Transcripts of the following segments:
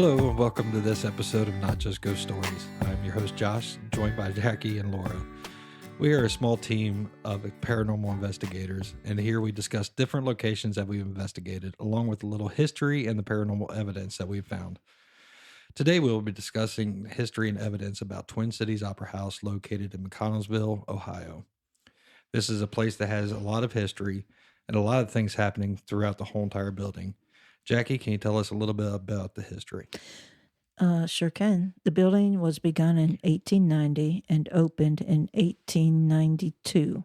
Hello and welcome to this episode of Not Just Ghost Stories. I'm your host Josh, joined by Jackie and Laura. We are a small team of paranormal investigators, and here we discuss different locations that we've investigated, along with a little history and the paranormal evidence that we've found. Today we will be discussing history and evidence about Twin Cities Opera House located in McConnelsville, Ohio. This is a place that has a lot of history and a lot of things happening throughout the whole entire building. Jackie, can you tell us a little bit about the history? Sure can. The building was begun in 1890 and opened in 1892.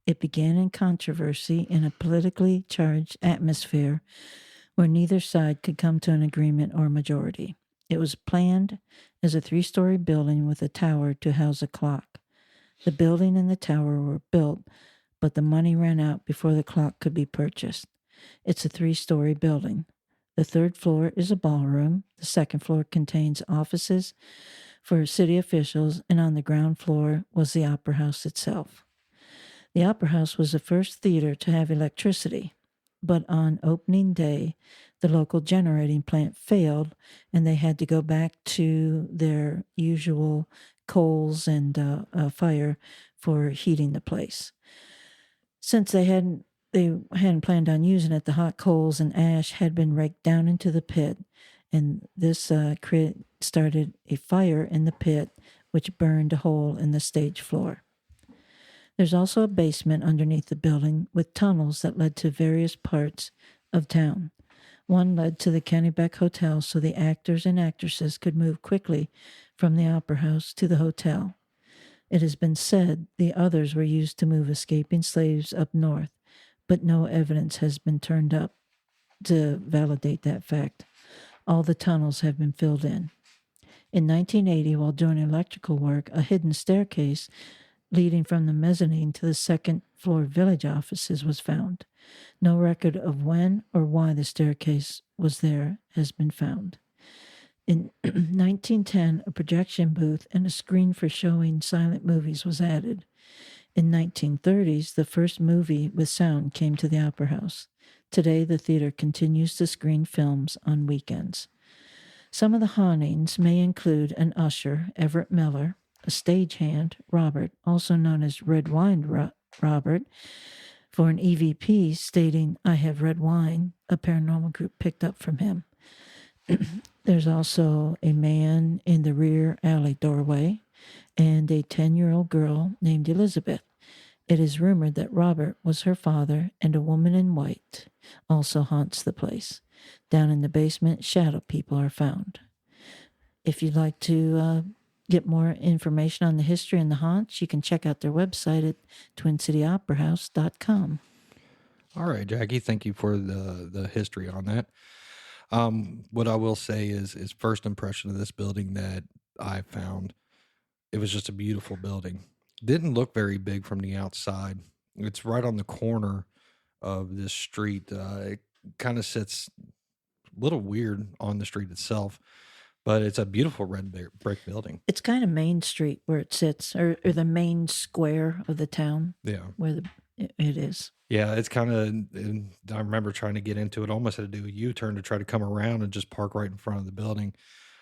It began in controversy in a politically charged atmosphere where neither side could come to an agreement or majority. It was planned as a 3-story building with a tower to house a clock. The building and the tower were built, but the money ran out before the clock could be purchased. It's a 3-story building. The 3rd floor is a ballroom. The 2nd floor contains offices for city officials, and on the ground floor was the opera house itself. The opera house was the first theater to have electricity, but on opening day, the local generating plant failed, and they had to go back to their usual coals and fire for heating the place. Since they hadn't planned on using it, the hot coals and ash had been raked down into the pit, and this started a fire in the pit, which burned a hole in the stage floor. There's also a basement underneath the building with tunnels that led to various parts of town. One led to the Kennebec Hotel so the actors and actresses could move quickly from the opera house to the hotel. It has been said the others were used to move escaping slaves up north, but no evidence has been turned up to validate that fact. All the tunnels have been filled in. In 1980, while doing electrical work, a hidden staircase leading from the mezzanine to the 2nd floor village offices was found. No record of when or why the staircase was there has been found. In 1910, a projection booth and a screen for showing silent movies was added. In 1930s, the first movie with sound came to the Opera House. Today, the theater continues to screen films on weekends. Some of the hauntings may include an usher, Everett Miller, a stagehand, Robert, also known as Red Wine Robert, for an EVP stating, "I have red wine," a paranormal group picked up from him. There's also a man in the rear alley doorway and a 10-year-old girl named Elizabeth. It is rumored that Robert was her father, and a woman in white also haunts the place. Down in the basement, shadow people are found. If you'd like to get more information on the history and the haunts, you can check out their website at twincityoperahouse.com. All right, Jackie, thank you for the history on that. What I will say is first impression of this building that I found, it was just a beautiful building. Didn't look very big from the outside. It's right on the corner of this street. It kind of sits a little weird on the street itself, but it's a beautiful red brick building. It's kind of Main Street where it sits, or the main square of the town. Yeah. Where it is. Yeah, it's kind of, I remember trying to get into it, almost had to do a U-turn to try to come around and just park right in front of the building.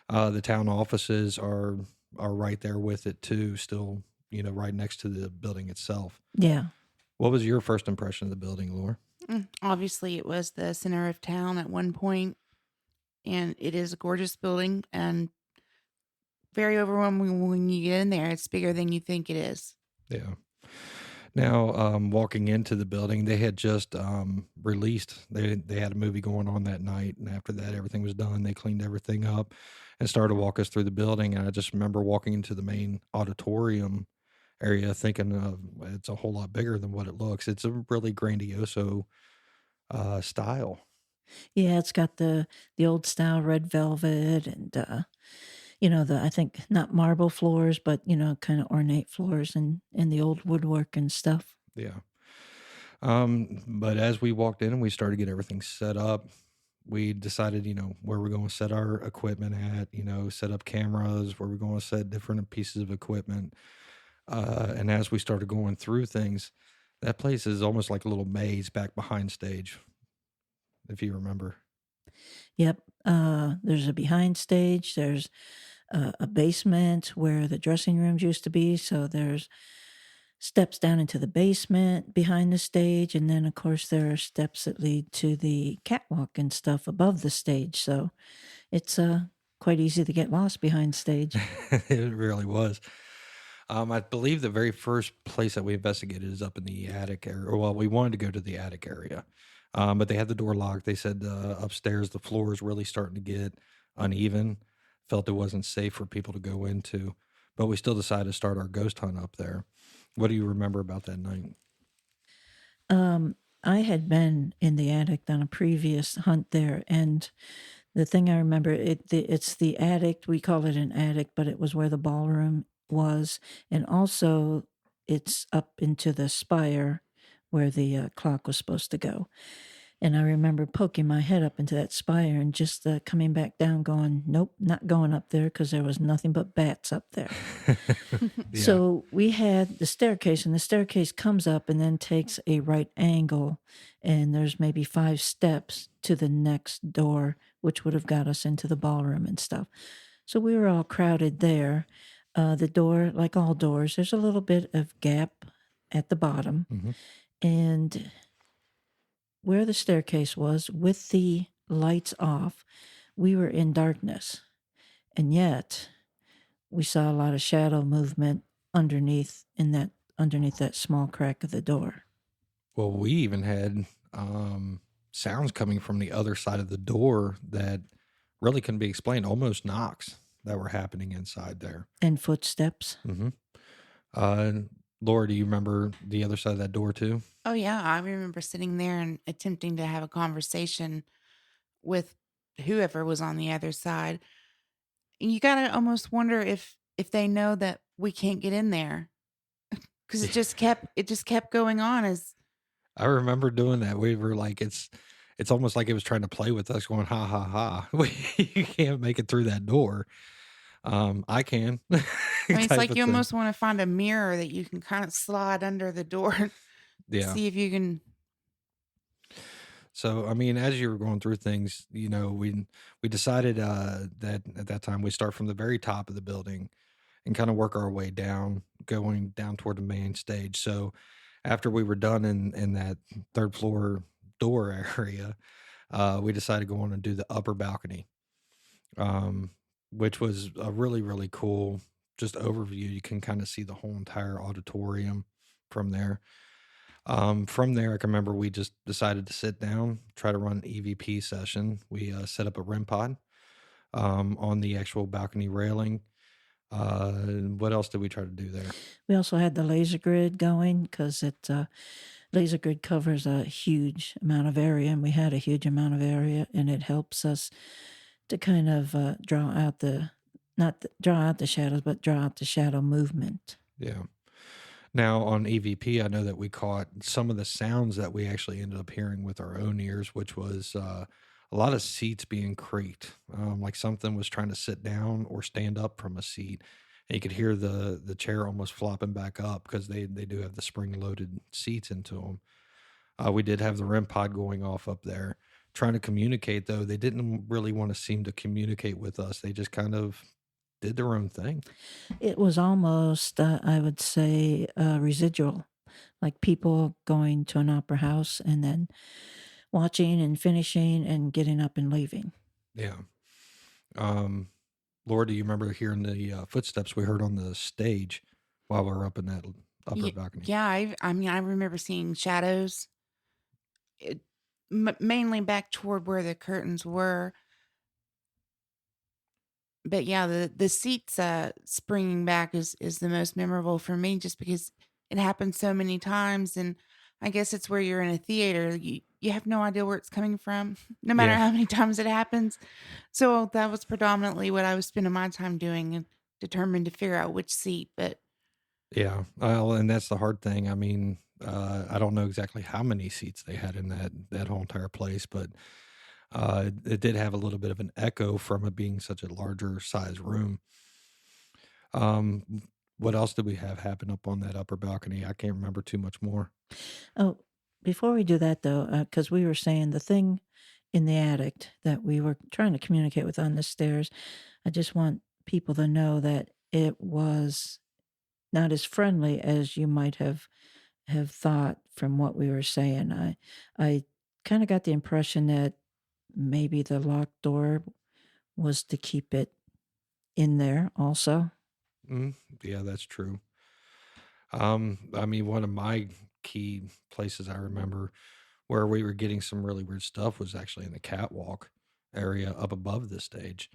The town offices are right there with it too, still, right next to the building itself. Yeah. What was your first impression of the building, Laura? Obviously, it was the center of town at one point, and it is a gorgeous building and very overwhelming when you get in there. It's bigger than you think it is. Yeah. Now, walking into the building, they had just released, they had a movie going on that night, and after that, everything was done. They cleaned everything up and started to walk us through the building, and I just remember walking into the main auditorium area thinking it's a whole lot bigger than what it looks. It's a really grandioso style. Yeah, it's got the old style red velvet and I think not marble floors, but kind of ornate floors and the old woodwork and stuff. Yeah. But as we walked in and we started to get everything set up, we decided, where we're going to set our equipment at, set up cameras, where we're going to set different pieces of equipment. And as we started going through things, that place is almost like a little maze back behind stage, if you remember. Yep. There's a behind stage. There's a basement where the dressing rooms used to be. So there's steps down into the basement behind the stage. And then, of course, there are steps that lead to the catwalk and stuff above the stage. So it's quite easy to get lost behind stage. It really was. I believe the very first place that we investigated is up in the attic area. Well, we wanted to go to the attic area, but they had the door locked. They said upstairs the floor is really starting to get uneven. Felt it wasn't safe for people to go into, but we still decided to start our ghost hunt up there. What do you remember about that night? I had been in the attic on a previous hunt there, and the thing I remember, it's the attic. We call it an attic, but it was where the ballroom was, and also it's up into the spire where the clock was supposed to go. And I remember poking my head up into that spire and just coming back down, going, "Nope, not going up there," because there was nothing but bats up there. Yeah. So we had the staircase, and the staircase comes up and then takes a right angle, and there's maybe 5 steps to the next door, which would have got us into the ballroom and stuff. So we were all crowded there. The door, like all doors, there's a little bit of gap at the bottom, Mhm. and where the staircase was, with the lights off, we were in darkness, and yet we saw a lot of shadow movement underneath that small crack of the door. Well, we even had sounds coming from the other side of the door that really couldn't be explained, almost knocks that were happening inside there. And footsteps. Mm-hmm. Laura, do you remember the other side of that door too? Oh yeah, I remember sitting there and attempting to have a conversation with whoever was on the other side. And you gotta almost wonder if they know that we can't get in there because it just kept going on as I remember doing that. We were like, it's almost like it was trying to play with us, going, ha ha ha. You can't make it through that door. I can. I mean, it's type like of you thing. almost want to find a mirror that you can kind of slide under the door to Yeah. see if you can. So, I mean, as you were going through things, we decided that at that time we start from the very top of the building and kind of work our way down, going down toward the main stage. So, after we were done in that third floor door area, we decided to go on and do the upper balcony, um, which was a really, really cool just overview. You can kind of see the whole entire auditorium from there. From there, I can remember we just decided to sit down, try to run an EVP session. We set up a REM pod on the actual balcony railing. What else did we try to do there? We also had the laser grid going because laser grid covers a huge amount of area, and we had a huge amount of area, and it helps us to kind of draw out draw out the shadows, but draw out the shadow movement. Yeah. Now on EVP, I know that we caught some of the sounds that we actually ended up hearing with our own ears, which was a lot of seats being creaked, like something was trying to sit down or stand up from a seat. And you could hear the chair almost flopping back up because they do have the spring loaded seats into them. We did have the REM pod going off up there, trying to communicate. Though they didn't really want to seem to communicate with us. They just kind of did their own thing. It was almost, I would say, residual, like people going to an opera house and then watching and finishing and getting up and leaving. Yeah. Laura, do you remember hearing the footsteps we heard on the stage while we were up in that upper balcony? Yeah, I mean, I remember seeing shadows, mainly back toward where the curtains were. But yeah, the seats springing back is the most memorable for me, just because it happens so many times, and I guess it's where you're in a theater, you have no idea where it's coming from, no matter Yeah. how many times it happens. So that was predominantly what I was spending my time doing, and determined to figure out which seat. But Yeah. Well, and that's the hard thing. I mean, I don't know exactly how many seats they had in that whole entire place, but it did have a little bit of an echo from it being such a larger size room. What else did we have happen up on that upper balcony? I can't remember too much more. Oh, before we do that though, because we were saying the thing in the attic that we were trying to communicate with on the stairs. I just want people to know that it was not as friendly as you might have thought from what we were saying. I kind of got the impression that maybe the locked door was to keep it in there also. Yeah, that's true. One of my key places I remember where we were getting some really weird stuff was actually in the catwalk area up above the stage.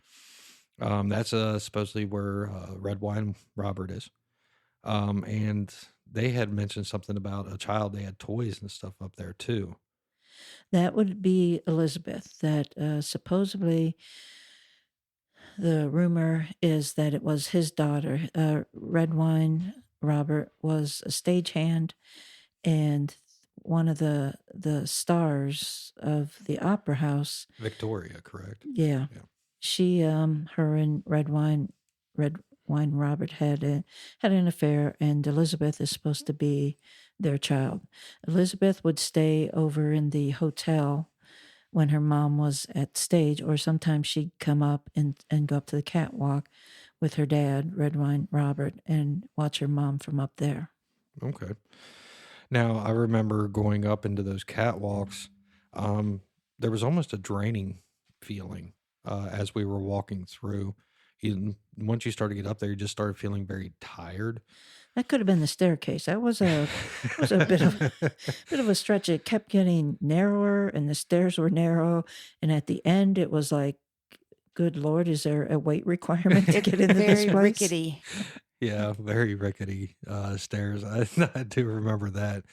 That's supposedly where Red Wine Robert is. And they had mentioned something about a child. They had toys and stuff up there too. That would be Elizabeth, that supposedly the rumor is that it was his daughter. Red Wine Robert was a stagehand and one of the stars of the opera house. Victoria, correct? Yeah. Yeah. She her and Red Wine Robert had an affair, and Elizabeth is supposed to be their child. Elizabeth would stay over in the hotel when her mom was at stage, or sometimes she'd come up and go up to the catwalk with her dad, Red Wine Robert, and watch her mom from up there. Okay. Now, I remember going up into those catwalks. There was almost a draining feeling as we were walking through. Once you started to get up there, you just started feeling very tired. That could have been the staircase. That was a bit of a stretch. It kept getting narrower, and the stairs were narrow. And at the end, it was like, good Lord, is there a weight requirement to get into this Very place? rickety. Yeah, very rickety stairs. I do remember that.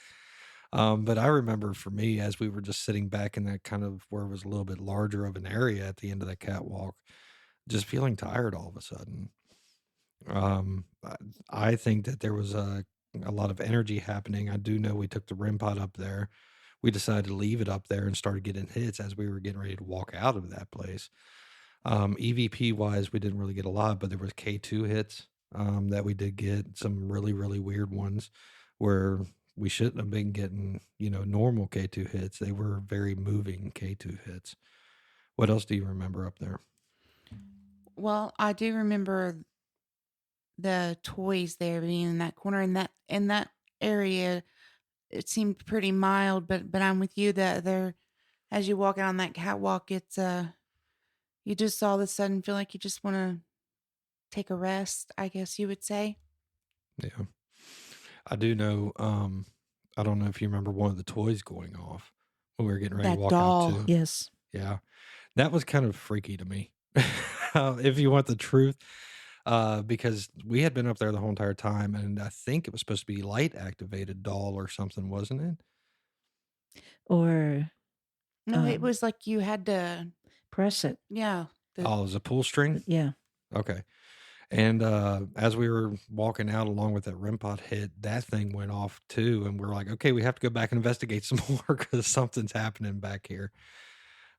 But I remember for me, as we were just sitting back in that kind of where it was a little bit larger of an area at the end of that catwalk, just feeling tired all of a sudden. I think that there was a lot of energy happening. I do know we took the REM pod up there. We decided to leave it up there and started getting hits as we were getting ready to walk out of that place. EVP wise, we didn't really get a lot, but there was K2 hits that we did get, some really, really weird ones where we shouldn't have been getting, normal K2 hits. They were very moving K2 hits. What else do you remember up there? Well, I do remember the toys there being in that corner, and that area. It seemed pretty mild, but I'm with you that there, as you walk out on that catwalk, it's you just all of a sudden feel like you just want to take a rest, I guess you would say. Yeah. I do know, I don't know if you remember one of the toys going off when we were getting ready to That walk doll. out too. Yes. Yeah. That was kind of freaky to me. If you want the truth. Because we had been up there the whole entire time, and I think it was supposed to be light activated doll or something, wasn't it? Or No, it was like you had to, press it. yeah. Oh, it was a pull string? Yeah. Okay. And as we were walking out along with that REM pod hit, that thing went off too. And we're like, okay, we have to go back and investigate some more because something's happening back here.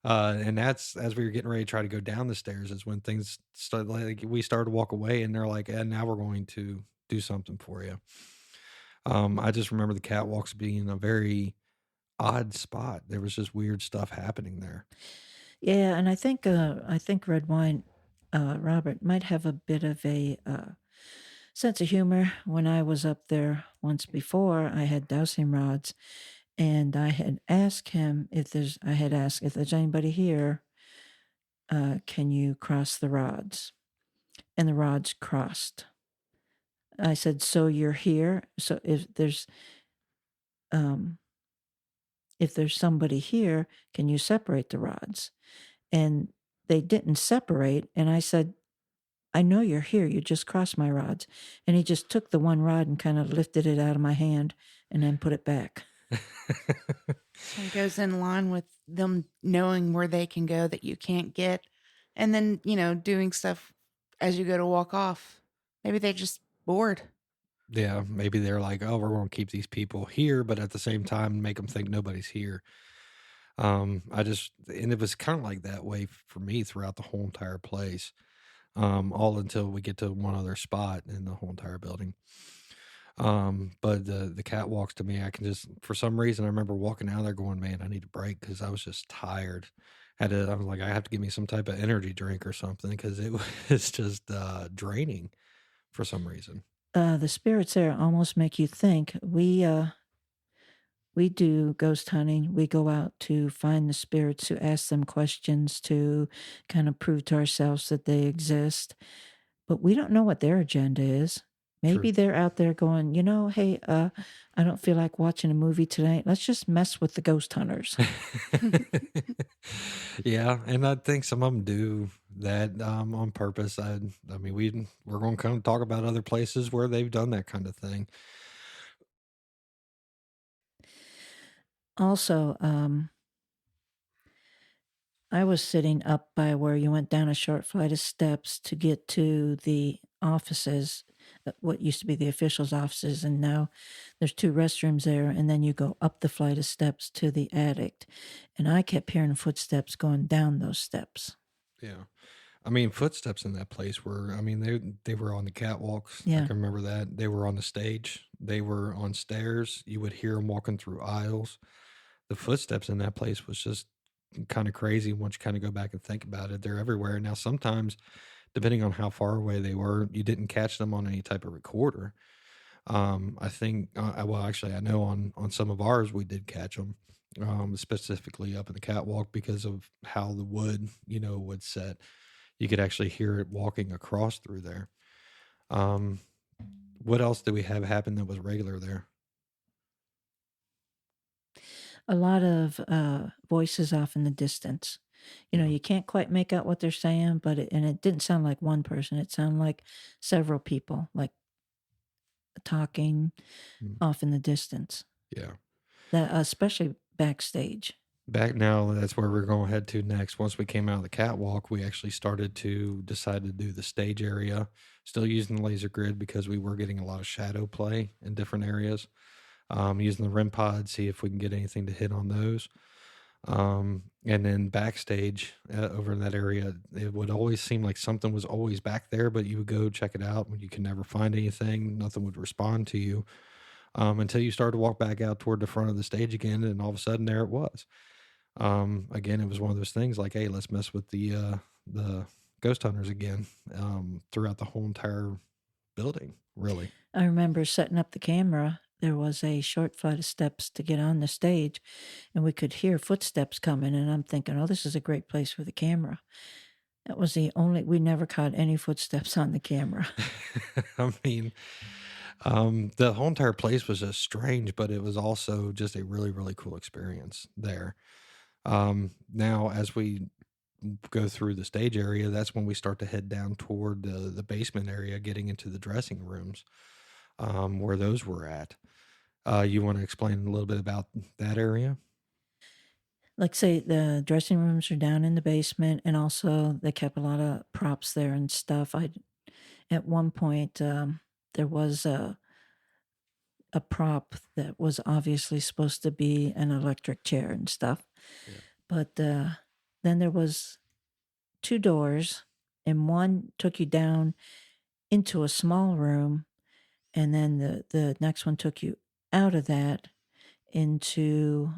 And that's as we were getting ready to try to go down the stairs is when things started, like we started to walk away, and they're like, and now we're going to do something for you. I just remember the catwalks being a very odd spot. There was just weird stuff happening there. Yeah, and I think Red Wine Robert might have a bit of a sense of humor. When I was up there once before, I had dowsing rods, and I had asked him if there's anybody here, can you cross the rods? And the rods crossed. I said, so you're here. So if there's somebody here, can you separate the rods? And they didn't separate. And I said, I know you're here. You just crossed my rods. And he just took the one rod and kind of lifted it out of my hand and then put it back. It goes in line with them knowing where they can go that you can't get. And then, doing stuff as you go to walk off. Maybe they're just bored. Yeah, maybe they're like, oh, we're going to keep these people here, but at the same time, make them think nobody's here. And it was kind of like that way for me throughout the whole entire place, all until we get to one other spot in the whole entire building. But the catwalks to me, I can just, for some reason, I remember walking out there going, man, I need a break because I was just tired. I was like, I have to give me some type of energy drink or something because it was just draining for some reason. The spirits there almost make you think. We do ghost hunting. We go out to find the spirits, to ask them questions, to kind of prove to ourselves that they exist. But we don't know what their agenda is. True. Maybe they're out there going, hey, I don't feel like watching a movie tonight. Let's just mess with the ghost hunters. Yeah, and I think some of them do that on purpose. I mean, we're going to kind of talk about other places where they've done that kind of thing. Also, I was sitting up by where you went down a short flight of steps to get to the offices, what used to be the officials' offices, and now there's two restrooms there, and then you go up the flight of steps to the attic. And I kept hearing footsteps going down those steps. Yeah. I mean, footsteps in that place were, I mean, they were on the catwalks. I Yeah. can remember that. They were on the stage. They were on stairs. You would hear them walking through aisles. The footsteps in that place was just kind of crazy once you kind of go back and think about it. They're everywhere. Now, sometimes, depending on how far away they were, you didn't catch them on any type of recorder. I think, well, actually, I know on some of ours we did catch them, specifically up in the catwalk because of how the wood, would set. You could actually hear it walking across through there. Um, what else did we have happen that was regular there? A lot of voices off in the distance. Yeah. You can't quite make out what they're saying, but it didn't sound like one person. It sounded like several people, like talking Mm. off in the distance. Yeah. That especially backstage. Back now, that's where we're going to head to next. Once we came out of the catwalk, we actually started to decide to do the stage area, still using the laser grid because we were getting a lot of shadow play in different areas. Using the REM pod, see if we can get anything to hit on those. And then backstage over in that area, it would always seem like something was always back there, but you would go check it out when you can never find anything. Nothing would respond to you until you started to walk back out toward the front of the stage again, and all of a sudden there it was. Again, it was one of those things like, hey, let's mess with the ghost hunters again throughout the whole entire building, really. I remember setting up the camera. There was a short flight of steps to get on the stage, and we could hear footsteps coming. And I'm thinking, oh, this is a great place for the camera. That was we never caught any footsteps on the camera. I mean, the whole entire place was just strange, but it was also just a really, really cool experience there. Now, as we go through the stage area, that's when we start to head down toward the basement area, getting into the dressing rooms, where those were at. You want to explain a little bit about that area? Like, say, the dressing rooms are down in the basement, and also they kept a lot of props there and stuff. At one point, there was a prop that was obviously supposed to be an electric chair and stuff. Yeah. But then there was two doors, and one took you down into a small room, and then the next one took you out of that into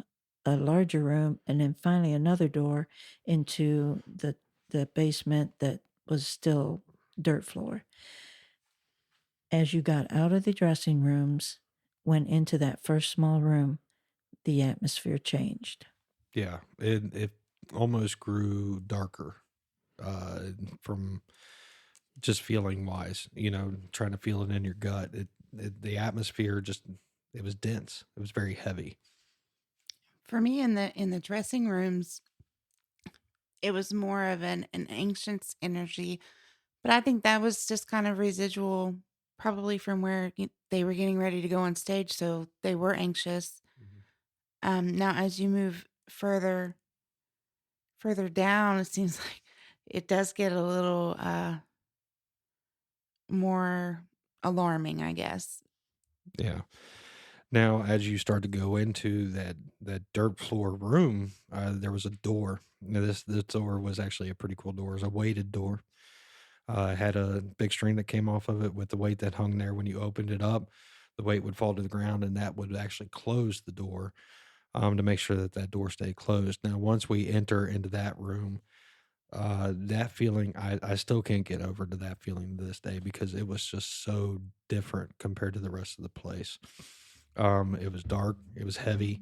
a larger room, and then finally another door into the basement that was still dirt floor. As you got out of the dressing rooms, went into that first small room, the atmosphere changed. Yeah, it almost grew darker from just feeling wise. Trying to feel it in your gut. The atmosphere just it was dense. It was very heavy. For me, in the dressing rooms, it was more of an anxious energy, but I think that was just kind of residual, probably from where they were getting ready to go on stage, so they were anxious. Now, as you move further down, it seems like it does get a little more alarming, I guess. Yeah. Now, as you start to go into that dirt floor room, there was a door. Now, this door was actually a pretty cool door. It was a weighted door. It had a big string that came off of it with the weight that hung there. When you opened it up, the weight would fall to the ground, and that would actually close the door. to make sure that that door stayed closed. Now, once we enter into that room, that feeling, I still can't get over to that feeling to this day because it was just so different compared to the rest of the place. It was dark, it was heavy,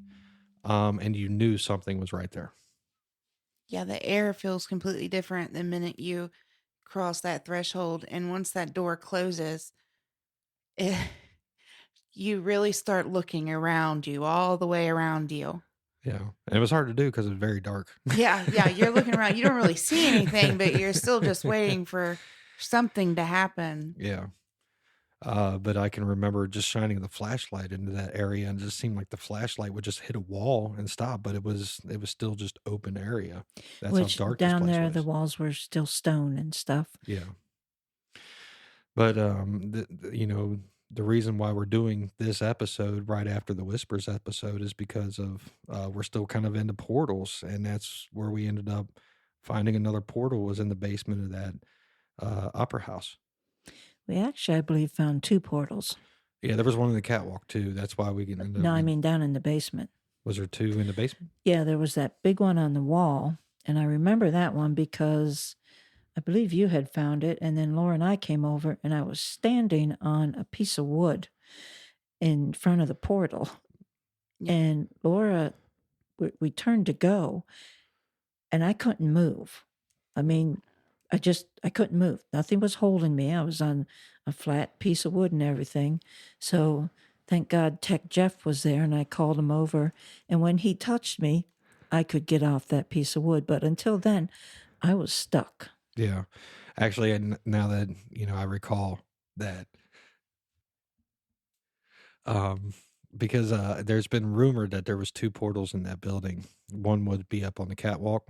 and you knew something was right there. Yeah, the air feels completely different the minute you cross that threshold. And once that door closes, it, you really start looking around you, all the way around you. Yeah, and it was hard to do because it was very dark. Yeah, you're looking around. You don't really see anything, but you're still just waiting for something to happen. Yeah. But I can remember just shining the flashlight into that area, and it just seemed like the flashlight would just hit a wall and stop, but it was still just open area. That's how Which dark this down place there, the was. walls were still stone and stuff. Yeah. But the reason why we're doing this episode right after the Whispers episode is because of we're still kind of into portals, and that's where we ended up finding another portal was in the basement of that upper house. We actually, I believe, found 2 portals. Yeah, there was one in the catwalk too. That's why we ended up. No, I mean down in the basement. Was there 2 in the basement? Yeah, there was that big one on the wall. And I remember that one because I believe you had found it. And then Laura and I came over, and I was standing on a piece of wood in front of the portal. Yeah. And Laura, we turned to go, and I couldn't move. I mean, I couldn't move. Nothing was holding me. I was on a flat piece of wood and everything. So thank God Tech Jeff was there, and I called him over. And when he touched me, I could get off that piece of wood. But until then, I was stuck. Yeah. Actually, now that, I recall that, because there's been rumored that there was 2 portals in that building. One would be up on the catwalk,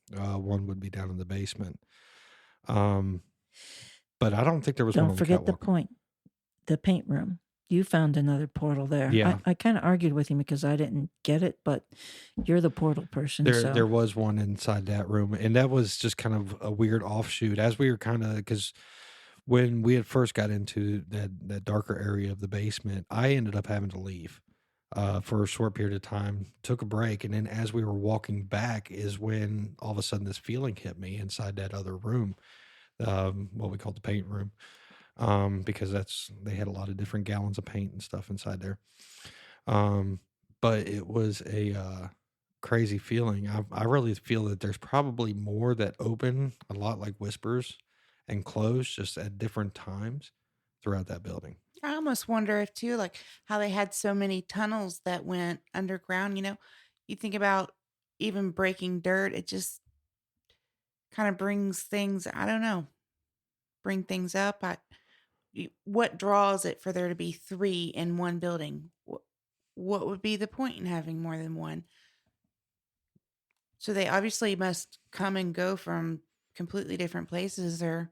one would be down in the basement. But I don't think there was one Don't on the forget the catwalk. point, the paint room. You found another portal there. Yeah. I kind of argued with him because I didn't get it, but you're the portal person. There so was one inside that room, and that was just kind of a weird offshoot as we were because when we had first got into that darker area of the basement, I ended up having to leave for a short period of time, took a break, and then as we were walking back is when all of a sudden this feeling hit me inside that other room, what we call the paint room, because they had a lot of different gallons of paint and stuff inside there. But it was a crazy feeling. I really feel that there's probably more that open a lot like Whispers and close just at different times throughout that building. I almost wonder if too, like how they had so many tunnels that went underground. You think about even breaking dirt, it just kind of brings things. I don't know, bring things up. What draws it for there to be 3 in one building? What would be the point in having more than one? So they obviously must come and go from completely different places, or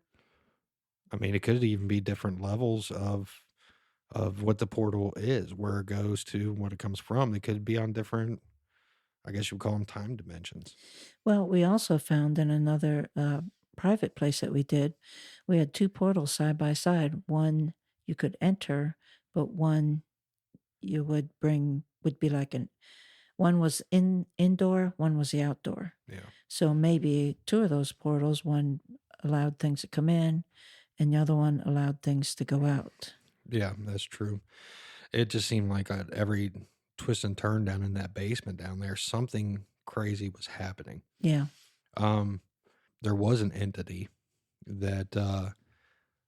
I mean, it could even be different levels of what the portal is, where it goes to, what it comes from. It could be on different, I guess you would call them time dimensions. Well, we also found in another private place that we did, we had 2 portals side by side. One you could enter, but one you would be like one was indoor, one was the outdoor. Yeah. So maybe 2 of those portals, one allowed things to come in, and the other one allowed things to go out. Yeah, that's true. It just seemed like at every twist and turn down in that basement down there, something crazy was happening. Yeah. There was an entity that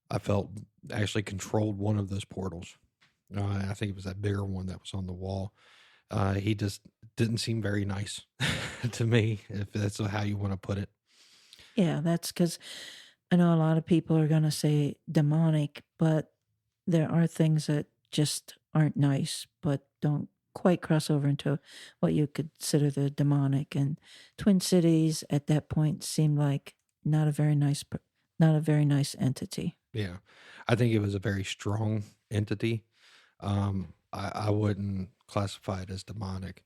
I felt actually controlled one of those portals. I think it was that bigger one that was on the wall. He just didn't seem very nice to me, if that's how you want to put it. Yeah, that's because I know a lot of people are going to say demonic, but there are things that just aren't nice, but don't quite cross over into what you consider the demonic. And Twin Cities at that point seemed like not a very nice entity. Yeah, I think it was a very strong entity. I wouldn't classify it as demonic.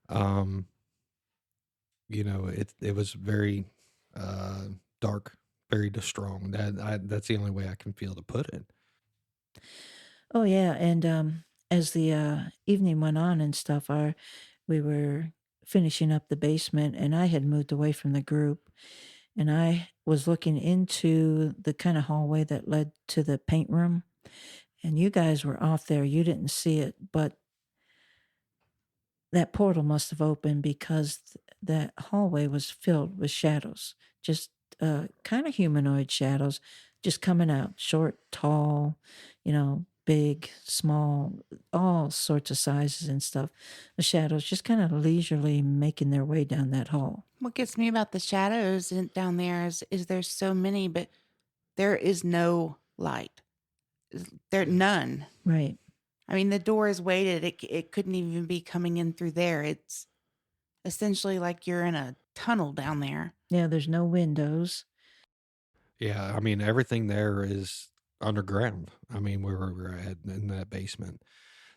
It was very dark, very strong. That's the only way I can feel to put it. Oh yeah, and as the evening went on and stuff, we were finishing up the basement, and I had moved away from the group, and I was looking into the kind of hallway that led to the paint room, and you guys were off there. You didn't see it, but that portal must have opened because that hallway was filled with shadows, just kind of humanoid shadows, just coming out, short, tall, big, small, all sorts of sizes and stuff. The shadows just kind of leisurely making their way down that hall. What gets me about the shadows down there is there's so many, but there is no light. There none. Right. I mean, the door is weighted. It couldn't even be coming in through there. It's essentially like you're in a tunnel down there. Yeah, there's no windows. Yeah, I mean everything there is underground. I mean where we're at in that basement.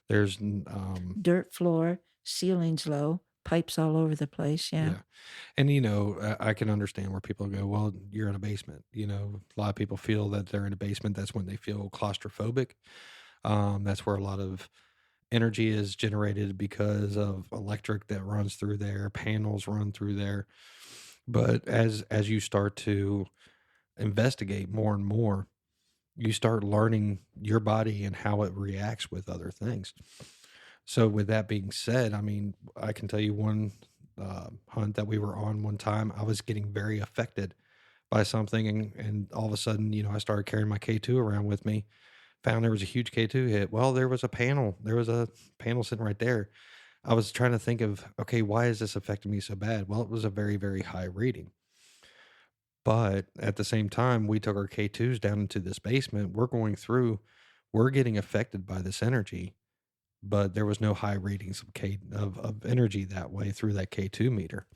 There's Dirt floor, ceilings low, pipes all over the place. Yeah. yeah. And I can understand where people go, well, you're in a basement. A lot of people feel that they're in a basement. That's when they feel claustrophobic. That's where a lot of energy is generated because of electric that runs through there, panels run through there. But as you start to investigate more and more, you start learning your body and how it reacts with other things. So, with that being said, I mean, I can tell you one hunt that we were on one time, I was getting very affected by something. And all of a sudden, I started carrying my K2 around with me, found there was a huge K2 hit. Well, there was a panel. There was a panel sitting right there. I was trying to think of, okay, why is this affecting me so bad? Well, it was a very, very high reading. But at the same time, we took our K2s down into this basement. We're getting affected by this energy, but there was no high readings of energy that way through that K2 meter.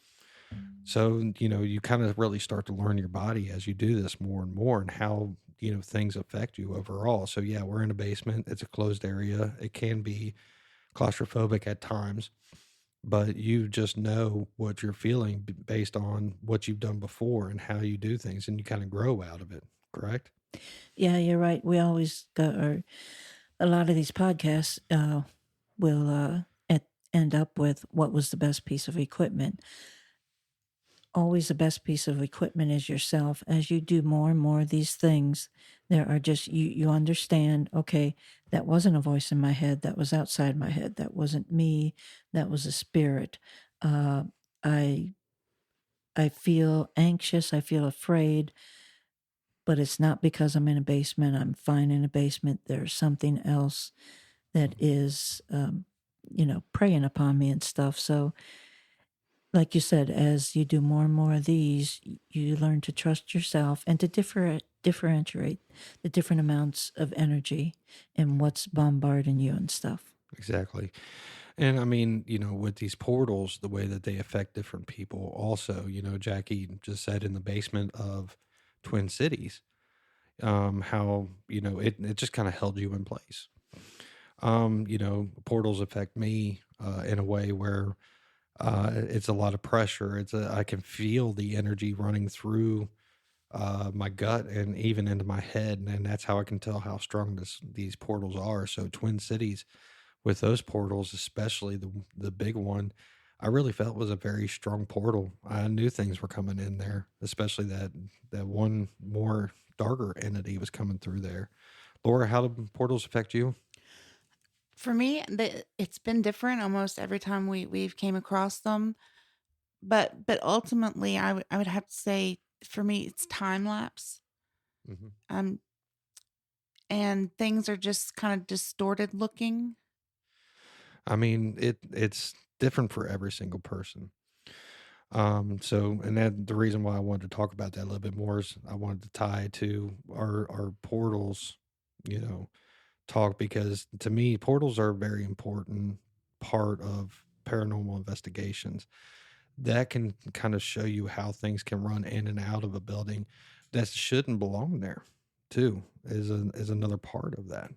So, you kind of really start to learn your body as you do this more and more and how, things affect you overall. So, yeah, we're in a basement. It's a closed area. It can be claustrophobic at times, but you just know what you're feeling based on what you've done before and how you do things, and you kind of grow out of it. Correct? Yeah, you're right. We always got a lot of these podcasts will end up with what was the best piece of equipment. Always the best piece of equipment is yourself. As you do more and more of these things, there are just you understand, okay, that wasn't a voice in my head, that was outside my head, that wasn't me, that was a spirit. uh i I feel anxious, I feel afraid, but it's not because I'm in a basement. I'm fine in a basement. There's something else that is preying upon me and stuff. So like you said, as you do more and more of these, you learn to trust yourself and to differentiate the different amounts of energy and what's bombarding you and stuff. Exactly. And I mean, with these portals, the way that they affect different people, also, Jackie just said in the basement of Twin Cities, how, it just kind of held you in place. Portals affect me in a way where it's a lot of pressure. I can feel the energy running through my gut and even into my head, and that's how I can tell how strong these portals are. So Twin Cities, with those portals, especially the big one, I really felt was a very strong portal. I knew things were coming in there, especially that one more darker entity was coming through there. Laura, how do portals affect you? For me, it's been different almost every time we've came across them. But ultimately, I would have to say for me, it's time lapse. hmm Um, and things are just kind of distorted looking. I mean, it's different for every single person. So, and that the reason why I wanted to talk about that a little bit more is I wanted to tie to our portals, you know, talk, because to me, portals are a very important part of paranormal investigations. That can kind of show you how things can run in and out of a building that shouldn't belong there, too, is another part of that.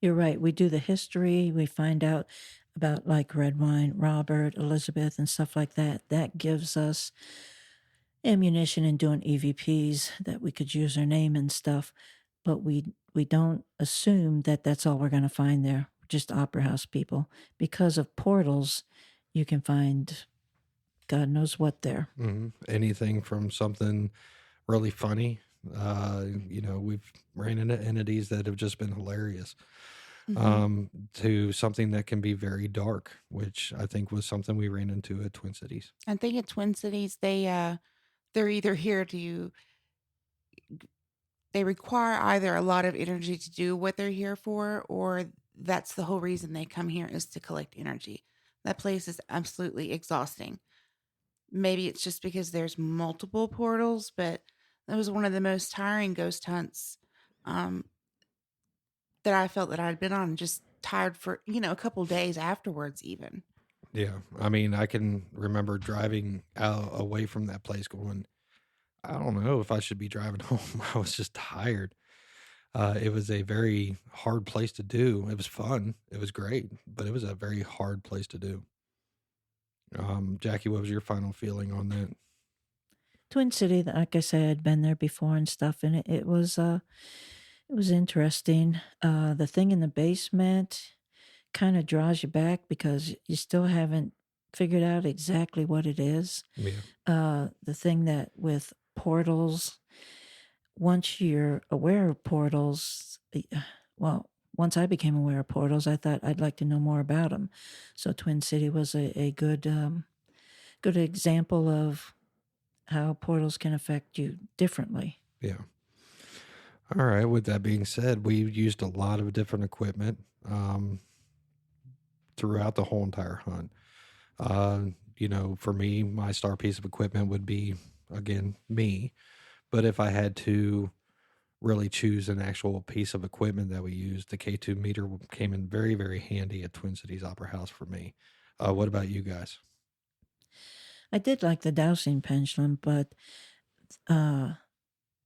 You're right. We do the history. We find out about like red wine, Robert, Elizabeth, and stuff like that. That gives us ammunition in doing EVPs that we could use their name and stuff. But we don't assume that that's all we're going to find there. We're just opera house people. Because of portals, you can find God knows what there. Anything from something really funny. We've ran into entities that have just been hilarious, to something that can be very dark, which I think was something we ran into at Twin Cities. I think at Twin Cities, they're either here to they require either a lot of energy to do what they're here for, or that's the whole reason they come here is to collect energy. That place is absolutely exhausting. Maybe it's just because there's multiple portals, but that was one of the most tiring ghost hunts um, that I felt that I'd been on. Just tired for a couple days afterwards, even. Yeah, I mean, I can remember driving out away from that place, going, I don't know if I should be driving home. I was just tired. It was a very hard place to do. It was fun. It was great, but it was a very hard place to do. Jackie, what was your final feeling on that? Twin City, like I said, I'd been there before and stuff, and it was interesting. The thing in the basement kind of draws you back because you still haven't figured out exactly what it is. Yeah. The thing that with portals, once you're aware of portals, well, once I became aware of portals, I thought I'd like to know more about them. So Twin City was a good good example of how portals can affect you differently. Yeah. All right. With that being said, we used a lot of different equipment throughout the whole entire hunt. For me, my star piece of equipment would be, again, me. But if I had to really choose an actual piece of equipment that we used, the K2 meter came in very, very handy at Twin Cities Opera House for me. What about you guys? I did like the dowsing pendulum, but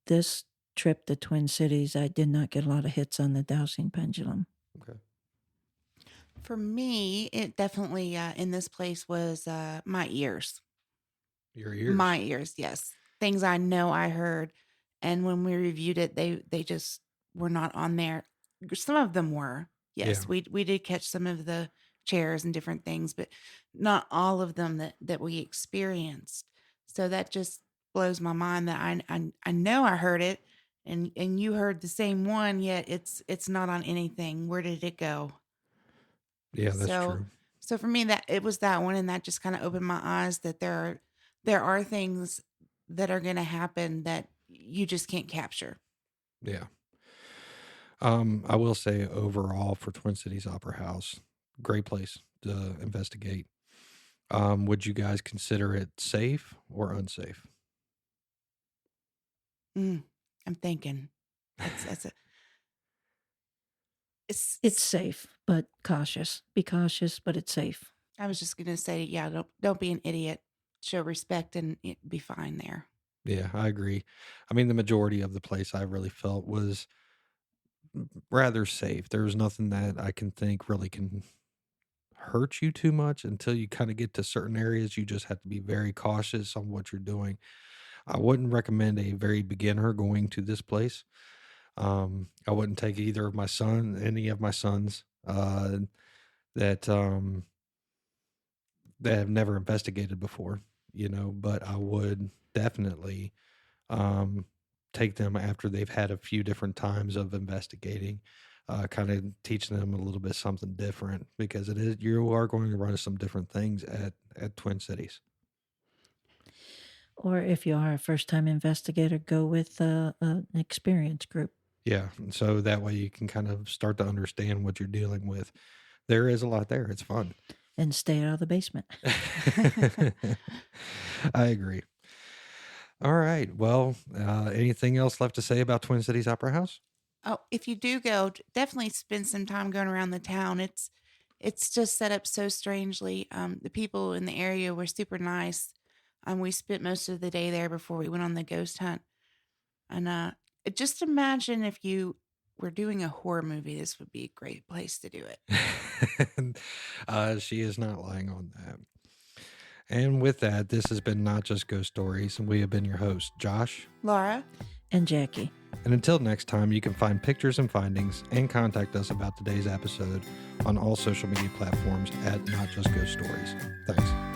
this trip to Twin Cities, I did not get a lot of hits on the dowsing pendulum. Okay. For me, it definitely in this place was my ears. Your ears. My ears, yes. Things I know I heard. And when we reviewed it, they just were not on there. Some of them were. Yes, Yeah. we did catch some of the chairs and different things, but not all of them that we experienced. So that just blows my mind that I know I heard it and you heard the same one, yet it's not on anything. Where did it go? Yeah, that's So true. so for me that it was that one, and that just kind of opened my eyes that there are things that are going to happen that you just can't capture. Yeah. I will say overall for Twin Cities Opera House, great place to investigate. Would you guys consider it safe or unsafe? Mm, I'm thinking that's a It's safe, but cautious. Be cautious, but it's safe. I was just gonna say, yeah, don't be an idiot. Show respect and it'd be fine there. Yeah, I agree. I mean, the majority of the place I really felt was rather safe. There was nothing that I can think really can hurt you too much until you kind of get to certain areas. You just have to be very cautious on what you're doing. I wouldn't recommend a very beginner going to this place. I wouldn't take any of my sons, that that have never investigated before, but I would definitely um, take them after they've had a few different times of investigating, kind of teach them a little bit something different, because you are going to run into some different things at Twin Cities. Or if you are a first time investigator, go with an experienced group. Yeah, and so that way you can kind of start to understand what you're dealing with. There is a lot there. It's fun. And stay out of the basement. I agree. All right. Well, anything else left to say about Twin Cities Opera House? Oh, if you do go, definitely spend some time going around the town. It's just set up so strangely. The people in the area were super nice. We spent most of the day there before we went on the ghost hunt. And just imagine if you were doing a horror movie, this would be a great place to do it. She is not lying on that. And with that, this has been Not Just Ghost Stories, and we have been your hosts, Josh. Laura. And Jackie. And until next time, you can find pictures and findings and contact us about today's episode on all social media platforms at Not Just Ghost Stories. Thanks.